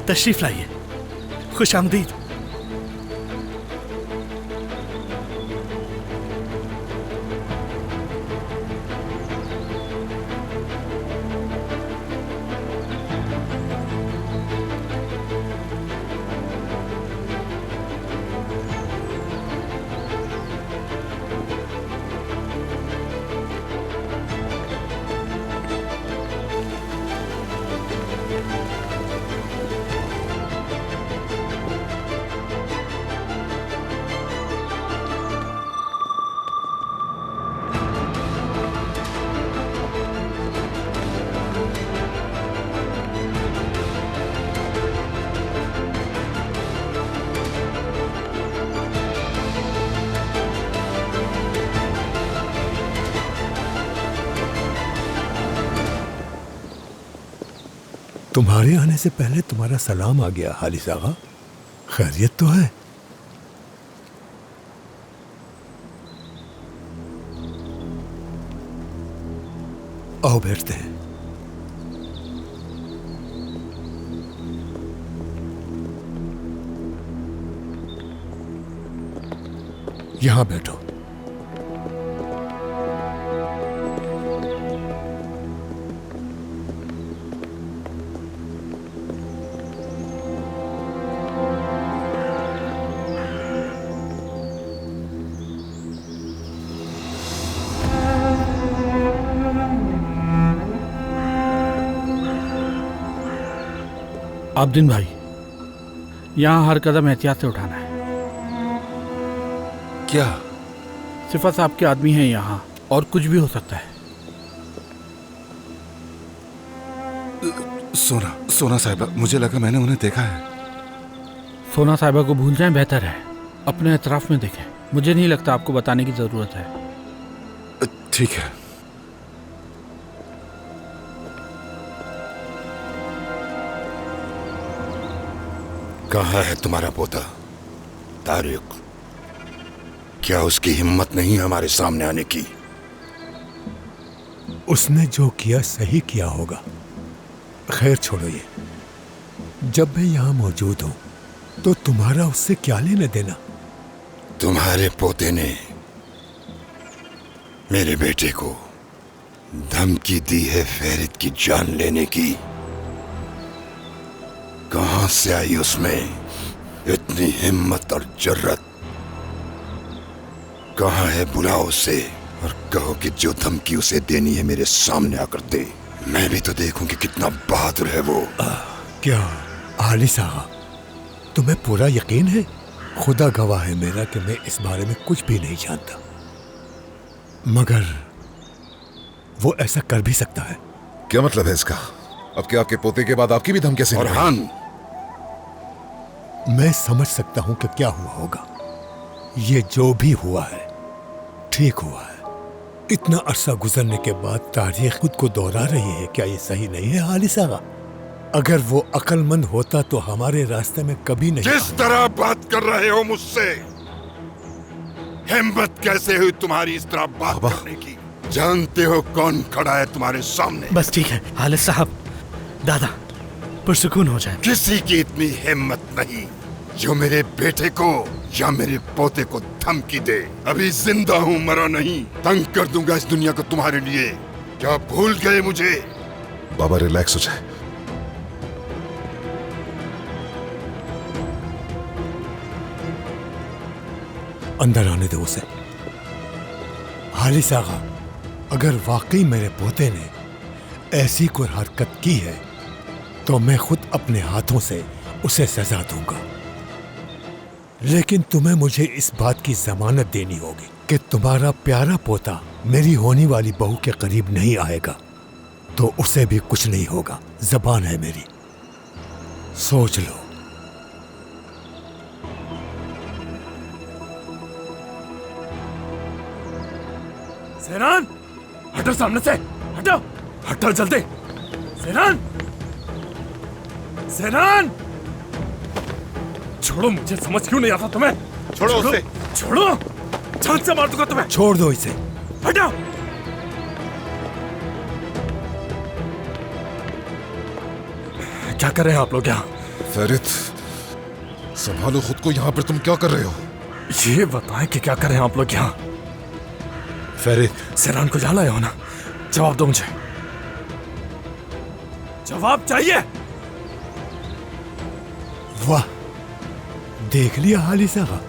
तशरीफ लाइए, खुश आमदीद। तुम्हारे आने से पहले तुम्हारा सलाम आ गया हालिस आगा। खैरियत तो है? आओ बैठते हैं। यहां बैठो। आब्दीन भाई, यहाँ हर कदम एहतियात से उठाना है। क्या? सिफा साहब के आदमी हैं यहाँ, और कुछ भी हो सकता है। सोना साहिबा, मुझे लगा मैंने उन्हें देखा है। सोना साहिबा को भूल जाएं, बेहतर है। अपने अतराफ में देखें। मुझे नहीं लगता आपको बताने की जरूरत है। ठीक है। कहाँ है तुम्हारा पोता तारिक? क्या उसकी हिम्मत नहीं हमारे सामने आने की? उसने जो किया सही किया होगा। खैर छोड़ो ये। जब मैं यहाँ मौजूद हूँ तो तुम्हारा उससे क्या लेना देना? तुम्हारे पोते ने मेरे बेटे को धमकी दी है फेरित की जान लेने की। कहां से आई उसमें इतनी हिम्मत और जर्रत? कहां है? बुलाओ उसे और कहो कि जो धमकी उसे देनी है मेरे सामने आकर दे। मैं भी तो देखूं कि कितना बहादुर है वो। क्या हालिस आगा, तुम्हें पूरा यकीन है? खुदा गवाह है मेरा कि मैं इस बारे में कुछ भी नहीं जानता, मगर वो ऐसा कर भी सकता है। क्या मतलब है इसका? अब क्या आपके पोते के बाद आपकी भी धमकी से? फरहान, मैं समझ सकता हूं कि क्या हुआ होगा। ये जो भी हुआ है ठीक हुआ है। इतना अरसा गुजरने के बाद तारीख खुद को दोहरा रही है। क्या ये सही नहीं है हालिस आगा? अगर वो अक्लमंद होता तो हमारे रास्ते में कभी नहीं। किस तरह बात कर रहे हो मुझसे? हिम्मत कैसे हुई तुम्हारी इस तरह बात करने की? जानते हो कौन खड़ा है तुम्हारे सामने? बस ठीक है हालिस साहब, दादा पुरसुकून हो जाए। किसी की इतनी हिम्मत नहीं जो मेरे बेटे को या मेरे पोते को धमकी दे। अभी जिंदा हूँ, मरा नहीं। तंग कर दूंगा इस दुनिया को तुम्हारे लिए। क्या भूल गए मुझे? बाबा रिलैक्स हो जाए। अंदर आने दो उसे। हालिस आगा, अगर वाकई मेरे पोते ने ऐसी कोई हरकत की है तो मैं खुद अपने हाथों से उसे सजा दूंगा। लेकिन तुम्हें मुझे इस बात की जमानत देनी होगी कि तुम्हारा प्यारा पोता मेरी होने वाली बहू के करीब नहीं आएगा तो उसे भी कुछ नहीं होगा। जबान है मेरी, सोच लो। सेनान, हटो सामने से, हटो, हटो जल्दी। सेनान, सेनान, छोड़ो मुझे। समझ क्यों नहीं आता तुम्हें? छोड़ो उसे। छोड़ो, जान से मार दूंगा तुम्हें। छोड़ दो इसे। हटो। क्या कर रहे हैं आप लोग यहाँ? फेरित, संभालो खुद को। यहाँ पर तुम क्या कर रहे हो? ये बताएं कि क्या कर रहे हैं आप लोग यहाँ? फेरित, सेरान को यहाँ लाए हो ना? जवाब दो मुझे, जवाब चाहिए। वाह, देख लिया हालिस आगा।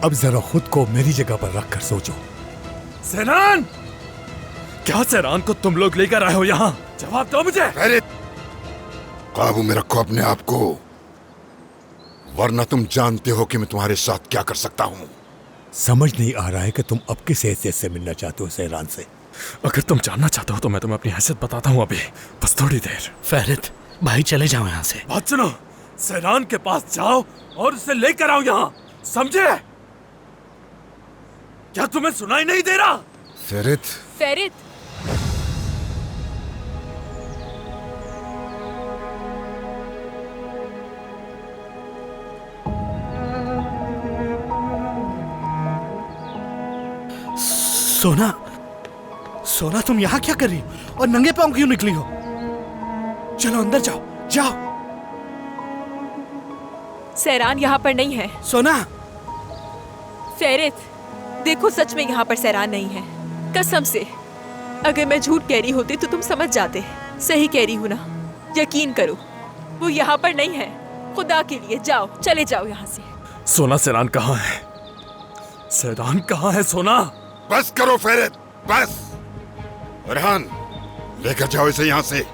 अब जरा खुद को मेरी जगह पर रखकर सोचो। सेरान, क्या सेरान को तुम लोग लेकर आए हो यहाँ? जवाब दो मुझे। फेरित, काबू में रखो अपने आप को, वरना तुम जानते हो कि मैं तुम्हारे साथ क्या कर सकता हूँ। समझ नहीं आ रहा है कि तुम अब किस हैसियत से मिलना चाहते हो सहरान से। अगर तुम जानना चाहते हो तो मैं तुम्हें अपनी हैसियत बताता हूँ अभी, बस थोड़ी देर। फेरित भाई, चले जाओ यहाँ से। बात सुनो, सेरान के पास जाओ और उसे लेकर आओ यहाँ, समझे? क्या तुम्हें सुनाई नहीं दे रहा? फेरित, फेरित, सोना, सोना तुम यहाँ क्या कर रही हो और नंगे पांव क्यों निकली हो? चलो अंदर जाओ, जाओ। सेरान यहाँ पर नहीं है। सोना, फेरित, देखो सच में यहाँ पर सेरान नहीं है, कसम से। अगर मैं झूठ कह रही होती तो तुम समझ जाते। सही कह रही हूँ ना? यकीन करो, वो यहाँ पर नहीं है। खुदा के लिए जाओ, चले जाओ यहाँ से। सोना, सेरान कहाँ है? सेरान कहाँ है सोना? बस करो फेरित, बस। रेहान, लेकर जाओ इसे यहाँ से।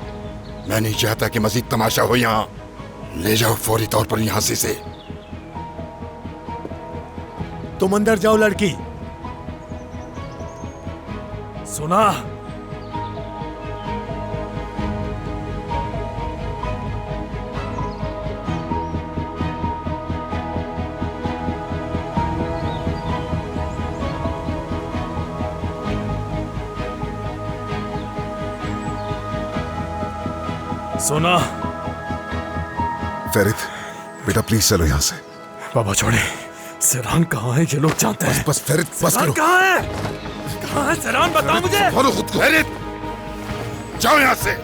मैं नहीं चाहता कि मजीद तमाशा हो यहाँ। ले जाओ फौरी तौर पर यहाँ से इसे। तुम अंदर जाओ लड़की। सोना, सोना। फेरित, बेटा प्लीज चलो यहाँ से। बाबा छोड़े, सेरान कहाँ है ये लोग जानते हैं। बस फेरित, बस सेरान करो। कहाँ है? कहाँ है सेरान, बताओ मुझे। संभालो खुद को। फेरित, जाओ यहाँ से।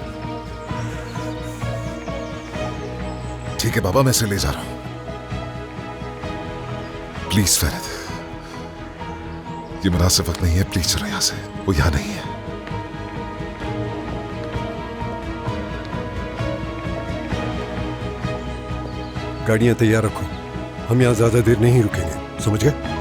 ठीक है बाबा, मैं इसे ले जा रहा हूँ। प्लीज फेरित, ये मुनासिब वक्त नहीं है। प्लीज चलो यहाँ से, वो यहाँ नहीं है। गाड़ियां तैयार रखो, हम यहाँ ज्यादा देर नहीं रुकेंगे, समझ गए?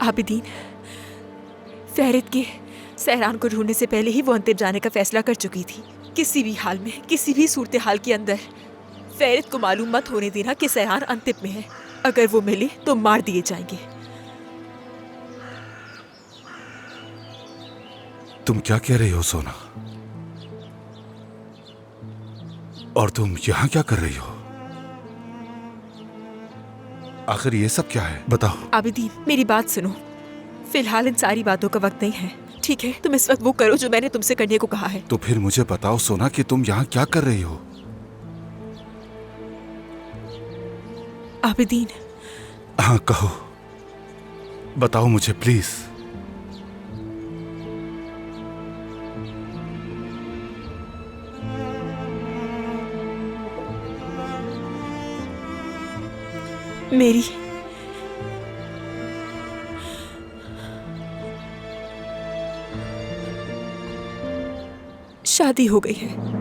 आबिदीन, फेरित के सहरान को ढूंढने से पहले ही वो अंतिम जाने का फैसला कर चुकी थी। किसी भी हाल में, किसी भी सूरत हाल के अंदर फेरित को मालूम मत होने देना कि सहरान अंतिम में है। अगर वो मिले तो मार दिए जाएंगे। तुम क्या कह रही हो सोना? और तुम यहाँ क्या कर रही हो? आखिर ये सब क्या है, बताओ। आबिदीन, मेरी बात सुनो। फिलहाल इन सारी बातों का वक्त नहीं है, ठीक है? तुम इस वक्त वो करो जो मैंने तुमसे करने को कहा है। तो फिर मुझे बताओ सोना कि तुम यहाँ क्या कर रही हो? आबिदीन, हाँ कहो, बताओ मुझे प्लीज। मेरी शादी हो गई है।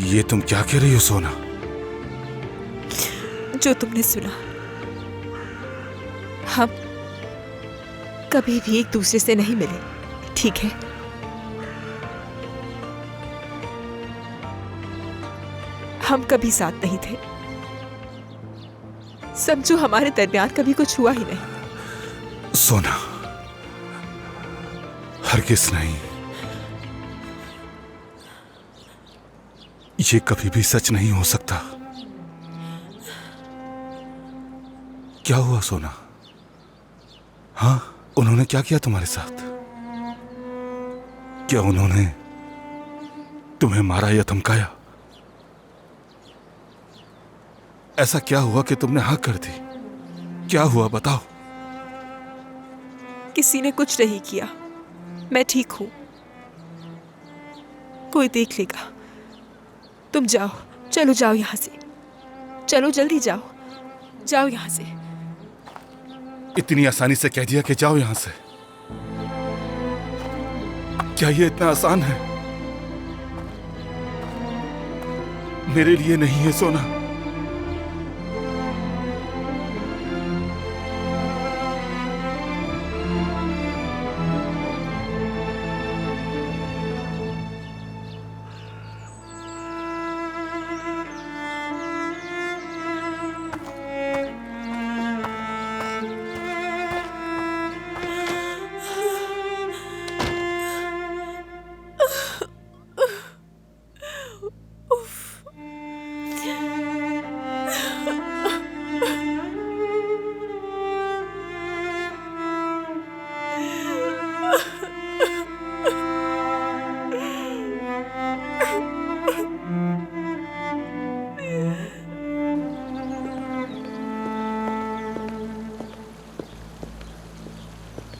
ये तुम क्या कह रही हो सोना? जो तुमने सुना, हम कभी भी एक दूसरे से नहीं मिले, ठीक है? हम कभी साथ नहीं थे। समझो हमारे दरमियान कभी कुछ हुआ ही नहीं। सोना, हरगिज़ नहीं। ये कभी भी सच नहीं हो सकता। क्या हुआ सोना? हाँ, उन्होंने क्या किया तुम्हारे साथ? क्या उन्होंने तुम्हें मारा या धमकाया? ऐसा क्या हुआ कि तुमने हाँ कर दी? क्या हुआ बताओ। किसी ने कुछ नहीं किया, मैं ठीक हूं। कोई देख लेगा। तुम जाओ, चलो जाओ यहां से। चलो जल्दी जाओ, जाओ यहां से। इतनी आसानी से कह दिया कि जाओ यहां से। क्या ये इतना आसान है? मेरे लिए नहीं है सोना।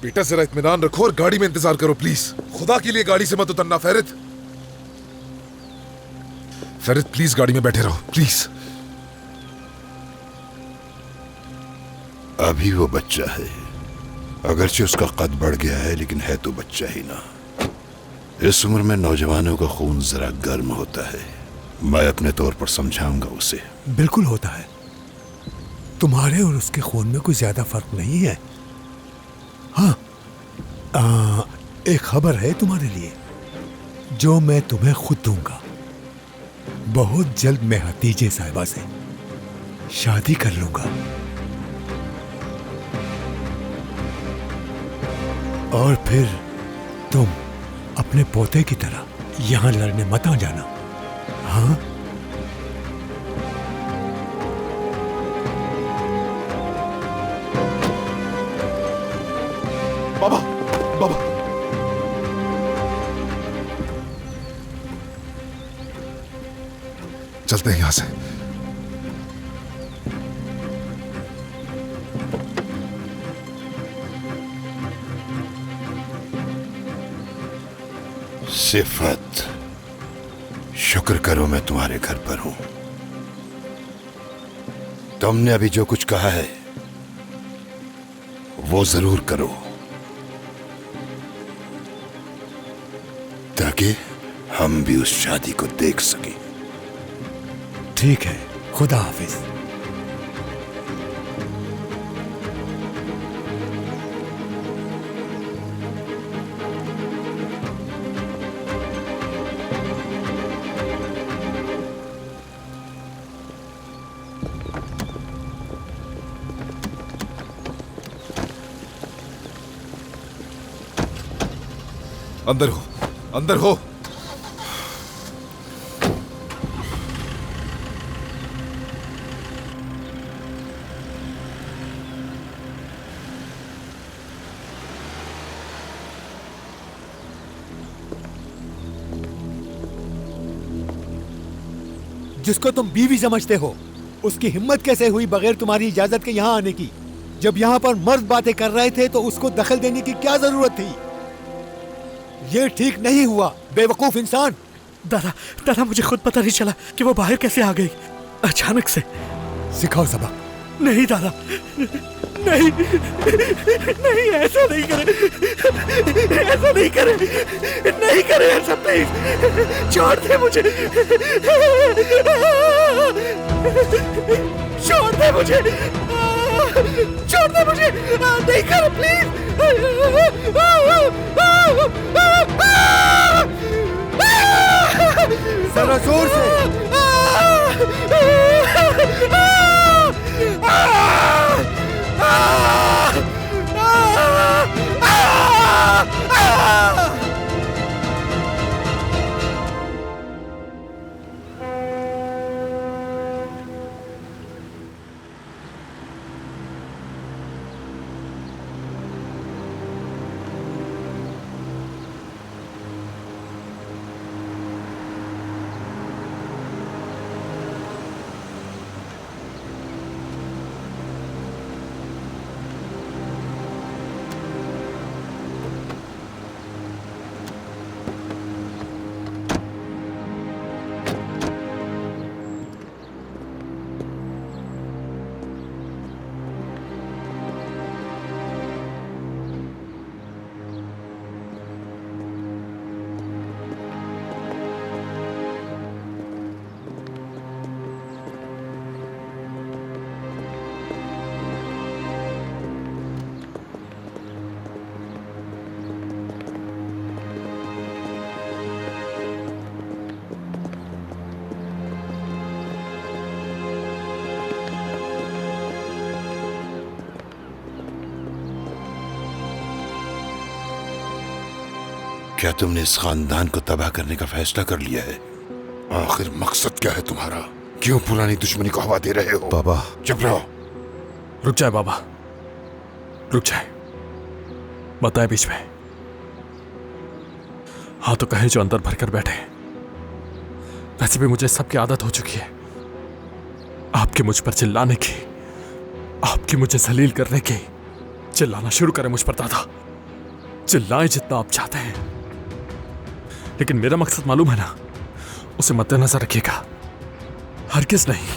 बेटा जरा इत्मीनान रखो और गाड़ी में इंतजार करो प्लीज। खुदा के लिए गाड़ी से मत उतरना। फेरित, फेरित प्लीज गाड़ी में बैठे रहो प्लीज। अभी वो बच्चा है, अगरचे उसका कद बढ़ गया है, लेकिन है तो बच्चा ही ना। इस उम्र में नौजवानों का खून जरा गर्म होता है। मैं अपने तौर पर समझाऊंगा उसे। बिल्कुल होता है। तुम्हारे और उसके खून में कोई ज्यादा फर्क नहीं है। हाँ, एक खबर है तुम्हारे लिए जो मैं तुम्हें खुद दूंगा। बहुत जल्द मैं हतीजे साहिबा से शादी कर लूंगा और फिर तुम अपने पोते की तरह यहां लड़ने मत आ जाना। हाँ, बाबा, बाबा, चलते हैं यहां से। सिफत, शुक्र करो मैं तुम्हारे घर पर हूं। तुमने अभी जो कुछ कहा है वो जरूर करो, ताकि हम भी उस शादी को देख सकें। ठीक है, खुदा हाफिज। अंदर हो, अंदर हो। जिसको तुम बीवी समझते हो, उसकी हिम्मत कैसे हुई बगैर तुम्हारी इजाजत के यहाँ आने की? जब यहाँ पर मर्द बातें कर रहे थे तो उसको दखल देने की क्या जरूरत थी? ये ठीक नहीं हुआ, बेवकूफ इंसान। दादा, दादा मुझे खुद पता नहीं चला कि वो बाहर कैसे आ गई अचानक से। सिखाओ सबक। नहीं दादा, नहीं नहीं, ऐसा नहीं करे, ऐसा नहीं करे, नहीं करे ऐसा, प्लीज छोड़ दे मुझे, छोड़ दे मुझे, छोड़ दे मुझे, नहीं करे प्लीज। जरा जोर से। क्या तुमने इस खानदान को तबाह करने का फैसला कर लिया है? आखिर मकसद क्या है तुम्हारा? क्यों पुरानी दुश्मनी को हवा दे रहे हो? बाबा, चुप रहो। रुक जाए बाबा, रुक जाए, बताए बीच में। हाँ तो कहे जो अंदर भरकर बैठे। वैसे भी मुझे सबकी आदत हो चुकी है आपके मुझ पर चिल्लाने की, आपकी मुझे जलील करने की। चिल्लाना शुरू करें मुझ पर दादा, चिल्लाएं जितना आप चाहते हैं, लेकिन मेरा मकसद मालूम है ना, उसे मद्देनजर रखिएगा। हरगिज़ नहीं,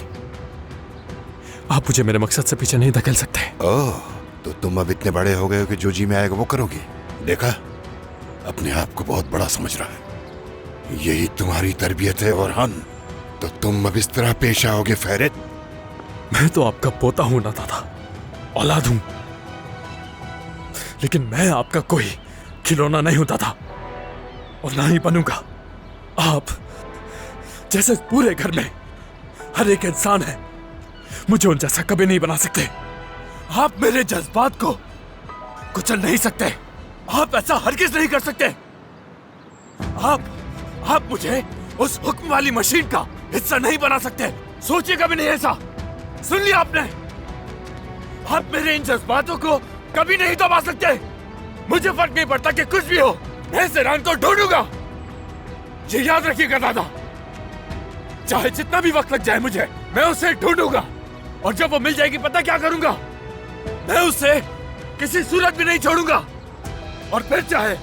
आप मुझे मेरे मकसद से पीछे नहीं धकेल सकते। ओह, तो तुम अब इतने बड़े हो गए हो कि जो जी में आएगा वो करोगे। देखा, अपने आप को बहुत बड़ा समझ रहा है। यही तुम्हारी तरबियत है ओरहान। तो तुम अब इस तरह पेश आओगे फेरित? मैं तो आपका पोता हूं ना दादा, औलाद हूं, लेकिन मैं आपका कोई खिलौना नहीं हूं दादा, और ना ही बनूंगा। आप जैसे पूरे घर में हर एक इंसान है, मुझे उन जैसा कभी नहीं बना सकते। आप मेरे जज्बात को कुचल नहीं सकते, आप ऐसा हरगिज़ नहीं कर सकते। आप मुझे उस हुक्म वाली मशीन का हिस्सा नहीं बना सकते, सोचिएगा भी नहीं ऐसा। सुन लिया आपने? आप मेरे इन जज्बातों को कभी नहीं दबा सकते। मुझे फर्क नहीं पड़ता कि कुछ भी हो, मैं सेरान को ढूंढूंगा, ये याद रखिएगा दादा। चाहे जितना भी वक्त लग जाए मुझे, मैं उसे ढूंढूंगा, और जब वो मिल जाएगी पता क्या करूंगा? मैं उसे किसी सूरत भी नहीं छोड़ूंगा, और फिर चाहे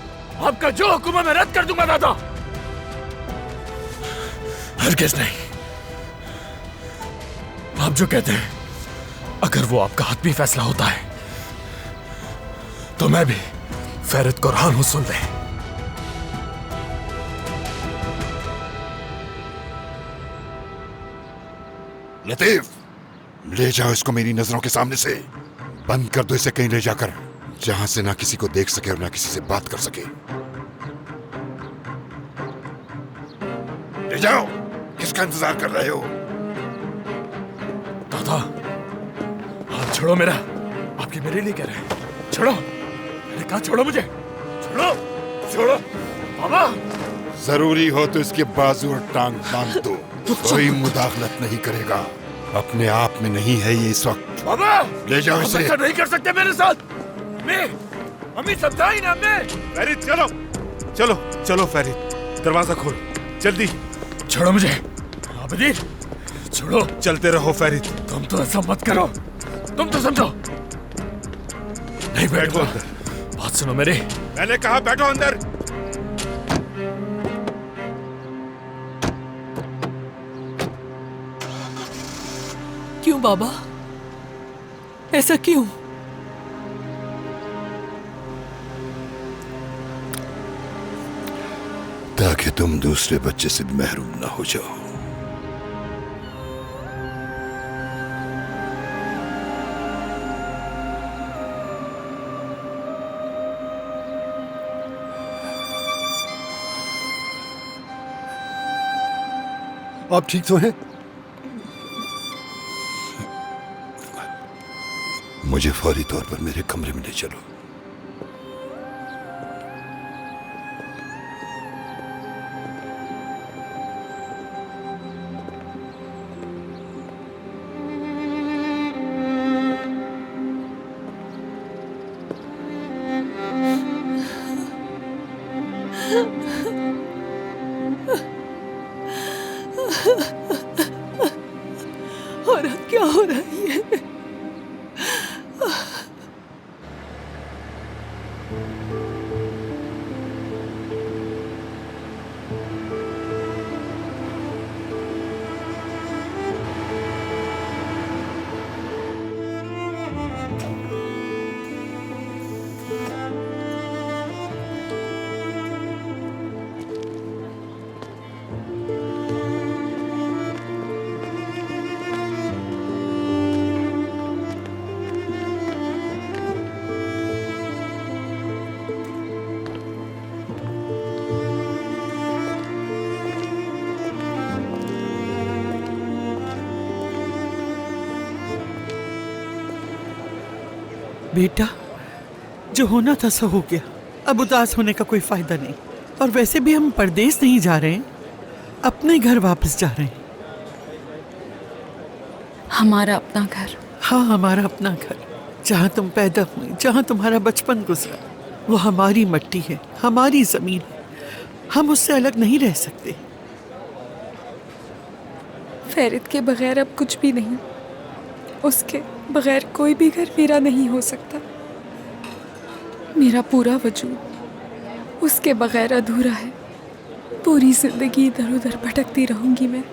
आपका जो हुक्म है मैं रद्द कर दूंगा दादा। हरगिज़ नहीं। आप जो कहते हैं, अगर वो आपका हतमी फैसला होता है तो मैं भी फेरित को रान हूं, सुन ले। लतीफ, ले जाओ इसको मेरी नजरों के सामने से। बंद कर दो इसे कहीं ले जाकर, जहां से ना किसी को देख सके और ना किसी से बात कर सके। ले जाओ, किसका इंतजार कर रहे हो? दादा, हाथ छोड़ो मेरा, आपके मेरे लिए कह रहे हैं। छोड़ो, मैंने कहा छोड़ो मुझे, छोड़ो, छोड़ो बाबा। जरूरी हो तो इसके बाजू और टांग बांध दो, कोई मुदाखलत नहीं करेगा। अपने आप में नहीं है ये इस वक्त। बाबा, ले जाओ इसे। ऐसा नहीं कर सकते मेरे साथ। अम्मी समझाई ना हमें। फेरित चलो, चलो चलो फेरित, दरवाजा खोल जल्दी। छोड़ो मुझे आबिदीन, छोड़ो। चलते रहो फेरित। तुम तो ऐसा मत करो, तुम तो समझो। नहीं बैठो अंदर, बात सुनो मेरी। मैंने कहा बैठो अंदर। क्यों बाबा, ऐसा क्यों? ताकि तुम दूसरे बच्चे से महरूम ना हो जाओ। आप ठीक तो हैं? मुझे फौरी तौर पर मेरे कमरे में ले चलो। और अब क्या हो रही है? बेटा, जो होना था सो हो गया। अब उदास होने का कोई फायदा नहीं। और वैसे भी हम परदेश नहीं जा रहे हैं, अपने घर वापस जा रहे हैं। हमारा अपना घर। हाँ, हमारा अपना घर। जहाँ तुम पैदा हुई, जहाँ तुम्हारा बचपन गुजरा, वो हमारी मिट्टी है, हमारी जमीन है। हम उससे अलग नहीं रह सकते। फेरित के बगैर अब कुछ भी नहीं। उसके बगैर कोई भी घर मेरा नहीं हो सकता। मेरा पूरा वजूद उसके बगैर अधूरा है। पूरी जिंदगी इधर उधर भटकती रहूंगी मैं।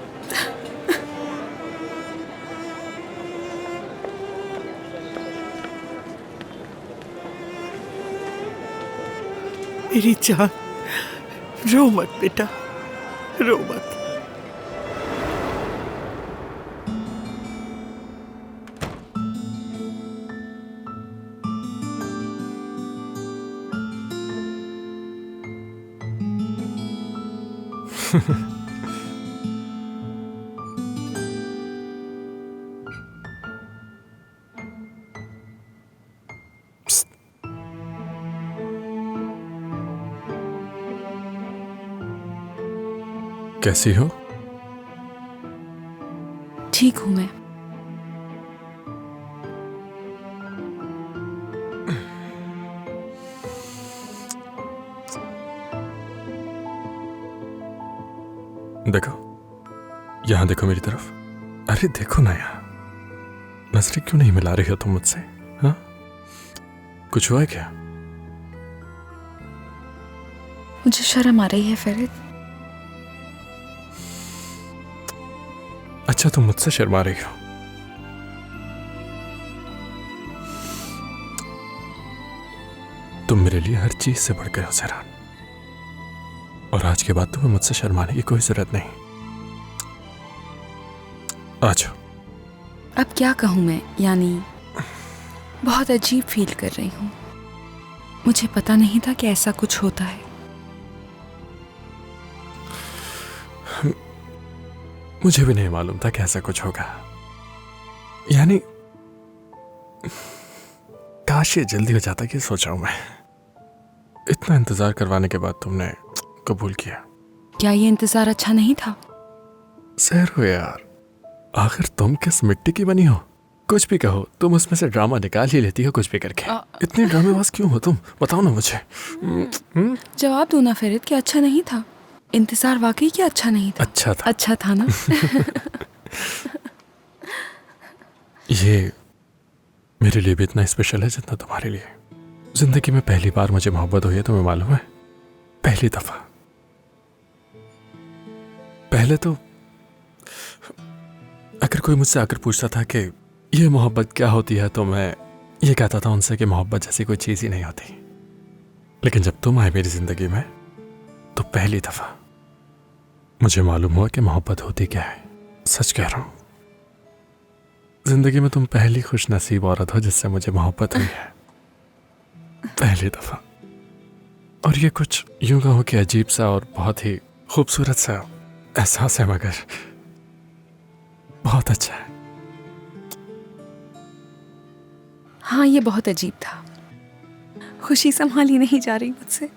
मेरी जान, रो मत बेटा, रो मत। कैसी हो? ठीक हूं मैं। देखो, यहां देखो मेरी तरफ। अरे देखो ना यार, नजरें क्यों नहीं मिला रही हो तुम मुझसे? हाँ, कुछ हुआ है क्या? मुझे शर्म आ रही है फेरित। अच्छा, तुम मुझसे शर्मा रही हो। तुम मेरे लिए हर चीज से बढ़ गए हो सहरान, और आज के बाद तुम्हें मुझसे शर्माने की कोई जरूरत नहीं। आ जाओ। अब क्या कहूं मैं, यानी बहुत अजीब फील कर रही हूं। मुझे पता नहीं था कि ऐसा कुछ होता है। मुझे भी नहीं मालूम था कि ऐसा कुछ होगा। यानी काश ये जल्दी हो जाता कि सोचा हूं मैं। इतना इंतजार करवाने के बाद तुमने कबूल किया। क्या ये इंतजार अच्छा नहीं था? सहर हो यार, आखिर तुम किस मिट्टी की बनी हो? कुछ भी कहो, तुम उसमें से ड्रामा निकाल ही लेती हो कुछ भी करके। इतनी ड्रामेबाज क्यों हो तुम? बताओ ना मुझे। जवाब दो ना फेरित, क्या अच्छा नहीं था? इंतजार वाकई क्या अच्छा नहीं था? अच्छा था। अच्छा था ना? ये मेरे लिए भी इतना स्पेशल है जितना तुम्हारे लिए। जिंदगी में पहली बार मुझे मोहब्बत हुई है, तुम्हें मालूम है? पहली दफा। पहले तो अगर कोई मुझसे आकर पूछता था कि ये मोहब्बत क्या होती है तो मैं ये कहता था उनसे कि मोहब्बत जैसी कोई चीज़ ही नहीं होती। लेकिन जब तुम आए मेरी ज़िंदगी में तो पहली दफ़ा मुझे मालूम हुआ कि मोहब्बत होती क्या है। सच कह रहा हूँ, ज़िंदगी में तुम पहली खुश नसीब औरत हो जिससे मुझे मोहब्बत हुई है, पहली दफ़ा। और ये कुछ यूं कहो कि अजीब सा और बहुत ही खूबसूरत सा एहसास है, मगर बहुत अच्छा है। हाँ, ये बहुत अजीब था। खुशी संभाली नहीं जा रही मुझसे।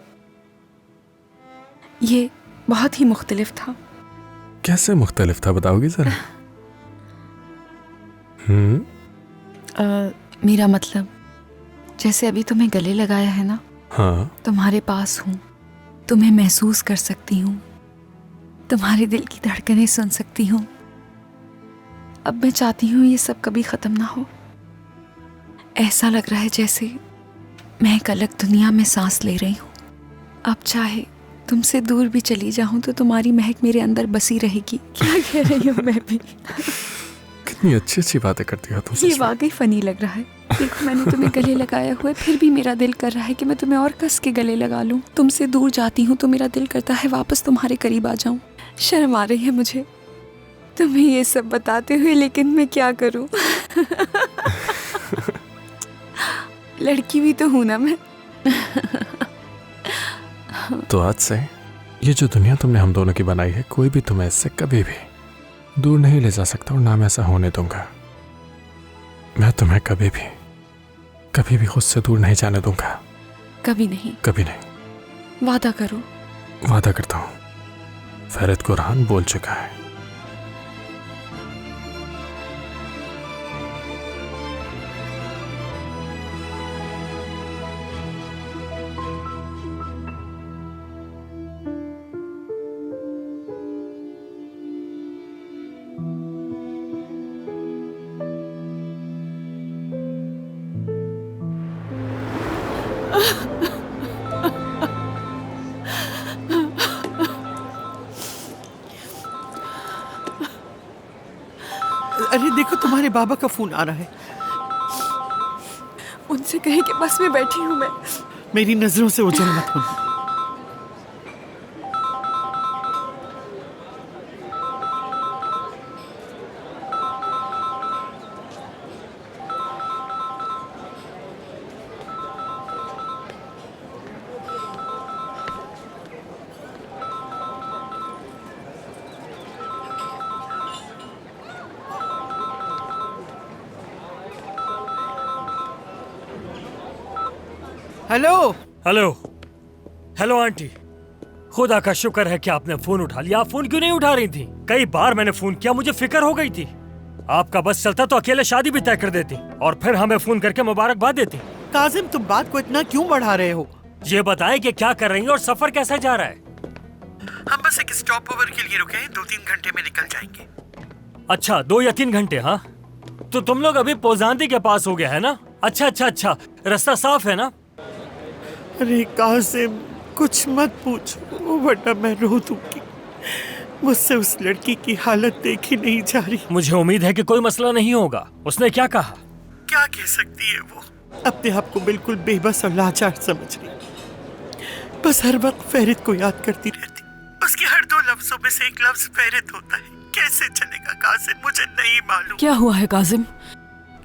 ये बहुत ही मुख्तलिफ था। कैसे मुख्तलिफ था, बताओगी जरा? मेरा मतलब, जैसे अभी तुम्हें गले लगाया है ना, हाँ। तुम्हारे पास हूँ, तुम्हें महसूस कर सकती हूँ, तुम्हारे दिल की धड़कनें सुन सकती हूँ। अब मैं चाहती हूँ ये सब कभी खत्म ना हो। ऐसा लग रहा है जैसे मैं एक अलग दुनिया में सांस ले रही हूँ। अब चाहे तुमसे दूर भी चली जाऊं तो तुम्हारी महक मेरे अंदर बसी रहेगी। क्या कह रही हूँ मैं भी? कितनी अच्छी अच्छी बातें करती हो तुम। ये वाकई फनी लग रहा है। देखो, मैंने तुम्हें गले लगाया हुआ है, फिर भी मेरा दिल कर रहा है कि मैं तुम्हें और कस के गले लगा लूं। तुमसे दूर जाती हूँ तो मेरा दिल करता है वापस तुम्हारे करीब आ जाऊं। शर्म आ रही है मुझे तुम्हें ये सब बताते हुए, लेकिन मैं क्या करूं? लड़की भी तो हूं ना मैं। तो आज से ये जो दुनिया तुमने हम दोनों की बनाई है, कोई भी तुम्हें इससे कभी भी दूर नहीं ले जा सकता, और ना मैं ऐसा होने दूंगा। मैं तुम्हें कभी भी खुद से दूर नहीं जाने दूंगा। कभी नहीं? कभी नहीं। वादा करो। वादा करता हूँ। फैरिद कुरहान बोल चुका है। अरे देखो, तुम्हारे बाबा का फोन आ रहा है। उनसे कहे कि बस में बैठी हूँ मैं। मेरी नजरों से ओझल मत होना। हेलो हेलो हेलो आंटी, खुदा का शुक्र है कि आपने फोन उठा लिया। आप फोन क्यों नहीं उठा रही थी? कई बार मैंने फोन किया, मुझे फिक्र हो गई थी। आपका बस चलता तो अकेले शादी भी तय कर देती और फिर हमें फोन करके मुबारकबाद देती। काजिम, तुम बात को इतना क्यों बढ़ा रहे हो? ये बताएं कि क्या कर रही हैं और सफर कैसा जा रहा है? हम बस एक स्टॉप ओवर के लिए रुके हैं, 2-3 घंटे में निकल जाएंगे। अच्छा, 2 या 3 घंटे? हाँ, तो तुम लोग अभी पोजांदी के पास हो गया है ना? अच्छा, रास्ता साफ है ना? अरे काजिम, कुछ मत पूछो वरना मैं रो दूंगी। मुझसे उस लड़की की हालत देखी नहीं जा रही। मुझे उम्मीद है कि कोई मसला नहीं होगा। उसने क्या कहा? क्या कह सकती है वो? अपने आप को बिल्कुल बेबस और लाचार समझ रही, बस हर वक्त फैरिद को याद करती रहती। उसके हर 2 लफ्जों में से एक लफ्ज फैरिद होता है। कैसे चलेगा काजिम, मुझे नहीं मालूम। क्या हुआ है काजिम?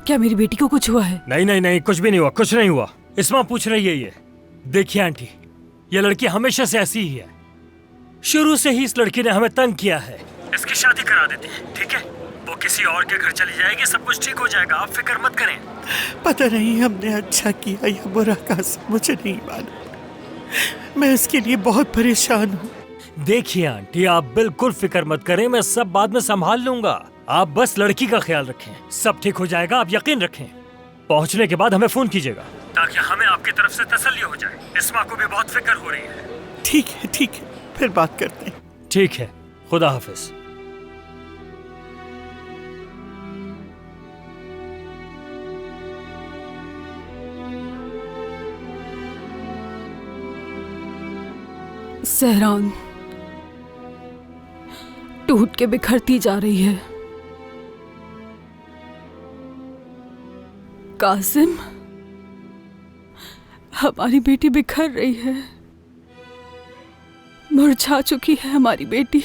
क्या मेरी बेटी को कुछ हुआ है? नहीं, कुछ भी नहीं हुआ, कुछ नहीं हुआ। इस्मा पूछ रही है ये। देखिए आंटी, ये लड़की हमेशा से ऐसी ही है। शुरू से ही इस लड़की ने हमें तंग किया है। इसकी शादी करा देते हैं, ठीक है? वो किसी और के घर चली जाएगी, सब कुछ ठीक हो जाएगा, आप फिक्र मत करें। पता नहीं हमने अच्छा किया या बुरा, काजिम मुझे नहीं मालूम। मैं इसके लिए बहुत परेशान हूँ। देखिए आंटी, आप बिल्कुल फिक्र मत करें, मैं सब बाद में संभाल लूंगा। आप बस लड़की का ख्याल रखें, सब ठीक हो जाएगा, आप यकीन रखें। पहुंचने के बाद हमें फोन कीजिएगा ताकि हमें आपकी तरफ से तसल्ली हो जाए। इस्मा को भी बहुत फिक्र हो रही है। ठीक है, फिर बात करते हैं। ठीक है, खुदा हाफिज। सहरान टूट के बिखरती जा रही है। कासिम, हमारी बेटी बिखर रही है, मुरझा चुकी है हमारी बेटी।